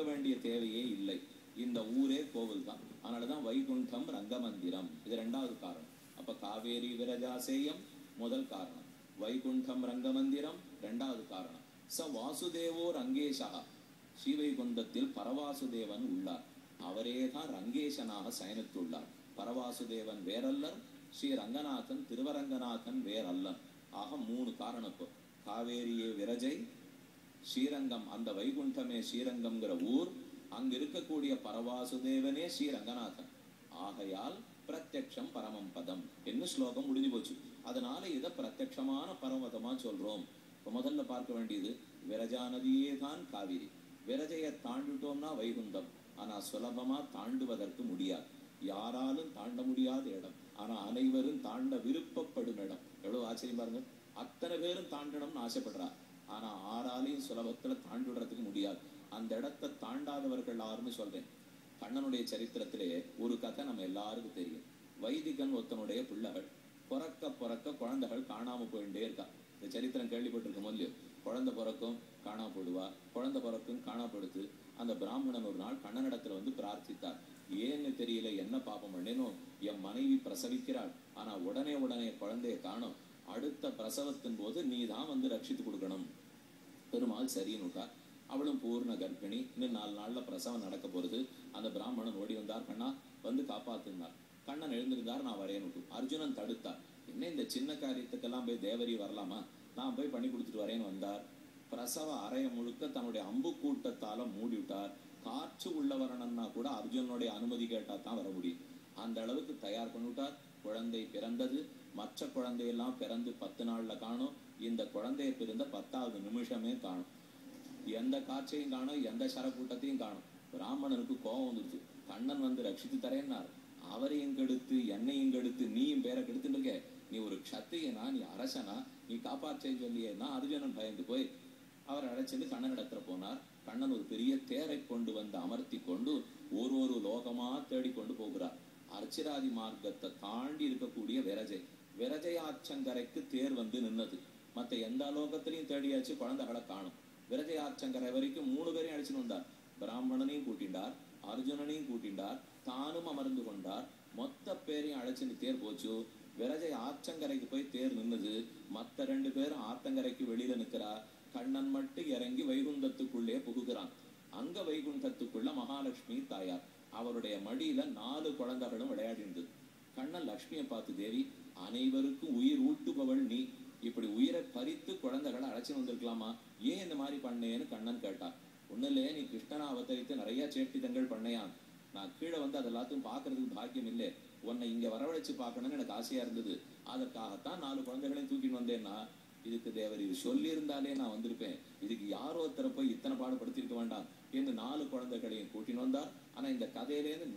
வேண்டிய தேவையே இல்லை. இந்த ஊரே கோவில் தான். அதனாலதான் வைகுண்டம் ரங்கமந்திரம். இது இரண்டாவது காரணம். அப்ப காவேரி விரஜாசேயம் முதல் காரணம், வைகுண்டம் ரங்கமந்திரம் இரண்டாவது காரணம். ச வாசுதேவோ ரங்கேஷா, ஸ்ரீவைகுண்டத்தில் பரவாசுதேவன் உள்ளார். அவரேதான் ரங்கேசனாக சயனித்துள்ளார். பரவாசுதேவன் வேறல்லர், ஸ்ரீ ரங்கநாதன் திருவரங்கநாதன் வேறல்லன். ஆக மூணு காரணம். இப்போ காவேரியே விரஜை, ஸ்ரீரங்கம் அந்த வைகுண்டமே ஸ்ரீரங்கம்ங்கிற ஊர், அங்க இருக்கக்கூடிய பரவாசுதேவனே ஸ்ரீரங்கநாதன். ஆகையால் பிரத்யக்ஷம் பரமம் பதம் என்ன ஸ்லோகம் முடிஞ்சு போச்சு. அதனால இதை பிரத்யக்ஷமான பரமதமா சொல்றோம். இப்ப முதல்ல பார்க்க வேண்டியது விரஜா நதியே தான் காவிரி. விரஜையை தாண்டிட்டோம்னா வைகுண்டம். ஆனா சுலபமா தாண்டுவதற்கு முடியாது, யாராலும் தாண்ட முடியாத இடம். ஆனா அனைவரும் தாண்ட விருப்பப்படும் இடம். எவ்வளவு ஆச்சரியம் பாருங்க. அத்தனை பேரும் தாண்டணும்னு ஆசைப்படுறா, ஆனா ஆறாலையும் சுலபத்துல தாண்டிடுறதுக்கு முடியாது. அந்த இடத்தை தாண்டாதவர்கள் யாருன்னு சொல்றேன். கண்ணனுடைய சரித்திரத்திலே ஒரு கதை நம்ம எல்லாருக்கும் தெரியும். வைதிகன் ஒருத்தனுடைய பிள்ளைகள் பிறக்க பிறக்க குழந்தைகள் காணாம போயிட்டே இருக்கா. இந்த சரித்திரம் கேள்விப்பட்டிருக்க இல்லையோ? குழந்தை பிறக்கும் காணா போடுவா, குழந்தை பிறக்கும் காணா படுத்து. அந்த பிராமணன் ஒரு நாள் கண்ணனிடத்துல வந்து பிரார்த்தித்தார். ஏன்னு தெரியல, என்ன பாப்பம் பண்ணேனும், என் மனைவி பிரசவிக்கிறாள், ஆனா உடனே குழந்தைய காணும். அடுத்த பிரசவத்தின் போது நீ தான் வந்து ரட்சித்து கொடுக்கணும். பெருமாள் சரின்னுட்டா. அவளும் பூர்ண கர்ப்பிணி. இன்னும் 4 நாள்ல பிரசவம் நடக்க போறது. அந்த பிராமணன் ஓடி வந்தார், கண்ணா வந்து காப்பாத்துனார். கண்ணன் எழுந்திருந்தார், நான் வரேன்னு. அர்ஜுனன் தடுத்தார். என்ன இந்த சின்ன காரியத்துக்கெல்லாம் போய் தேவரி வரலாமா, நான் போய் பண்ணி கொடுத்துட்டு வரேன்னு வந்தார். பிரசவ அறைய முழுக்க தன்னுடைய அம்பு கூட்டத்தால மூடி விட்டார். காற்று உள்ள வரணும்னா கூட அர்ஜுனனுடைய அனுமதி கேட்டா தான் வர முடியும். அந்த அளவுக்கு தயார் பண்ணிவிட்டார். குழந்தை பிறந்தது. மற்ற குழந்தையெல்லாம் பிறந்து 10 நாள்ல காணும். இந்த குழந்தைய பிறந்த 10வது நிமிஷமே காணும். எந்த காட்சியும் காணும், எந்த சரக்கூட்டத்தையும் காணும். பிராமணனுக்கு கோபம் வந்துருச்சு. கண்ணன் வந்து ரட்சித்து தரேன்னார், அவரையும் கெடுத்து என்னையும் கெடுத்து நீயும் பேரை கெடுத்துட்டு இருக்க. நீ ஒரு க்ஷத்திரியனா, நீ அரசனா, நீ காப்பாற்றேன்னு சொல்லியேன்னா. அர்ஜுனன் பயந்து போய் அவர் அழைச்சிட்டு கண்ணன் இடத்துல போனார். கண்ணன் ஒரு பெரிய தேரை கொண்டு வந்து அமர்த்தி கொண்டு ஒரு லோகமா தேடி கொண்டு போகிறார். அர்ச்சிராதி மார்க்கத்தை தாண்டி இருக்கக்கூடிய விரஜை ஆற்றங்கரைக்கு தேர் வந்து நின்னது. மற்ற எந்த லோகத்திலையும் தேடியாச்சு, குழந்தைகளை காணும். விரஜை ஆற்றங்கரை வரைக்கும் 3 பேரையும் அழைச்சின்னு வந்தார். பிராமணனையும் கூட்டிண்டார், அர்ஜுனனையும் கூட்டிண்டார், தானும் அமர்ந்து கொண்டார். மொத்த பேரையும் அழைச்சின்னு தேர் போச்சு. விரஜை ஆற்றங்கரைக்கு போய் தேர் நின்னுது. மற்ற 2 பேரும் ஆத்தங்கரைக்கு வெளியில நிக்கிறா. கண்ணன் மட்டும் இறங்கி வைகுண்டத்துக்குள்ளே புகுகிறான். அங்க வைகுண்டத்துக்குள்ள மகாலட்சுமி தாயார், அவருடைய மடியில 4 குழந்தைகளும் விளையாடினது. கண்ணன் லட்சுமியை பார்த்து, தேவி, அனைவருக்கும் உயிர் ஊட்டுபவள் நீ, இப்படி உயிரை பறித்து குழந்தைகளை அழைச்சி வந்திருக்கலாமா, ஏன் இந்த மாதிரி பண்ணேன்னு கண்ணன் கேட்டார். ஒண்ணுலையே, நீ கிருஷ்ணனா அவதரித்து நிறைய சேட்டிதங்கள் பண்ணையான். நான் கீழே வந்து அதெல்லாத்தையும் பாக்குறதுக்கு பாக்கியம் இல்லை. உன்னை இங்க வரவழைச்சு பார்க்கணும்னு எனக்கு ஆசையா இருந்தது. அதற்காகத்தான் 4 குழந்தைகளையும் தூக்கிட்டு வந்தேன்னா. இதுக்கு தேவர் இது சொல்லி இருந்தாலே நான் வந்திருப்பேன். இதுக்கு யாரோ ஒருத்தரை போய் இத்தனை பாடுபடுத்திருக்க வேண்டாம் என்று 4 குழந்தைகளையும் கூட்டின்னு வந்தார். ஆனா இந்த கதையிலேருந்து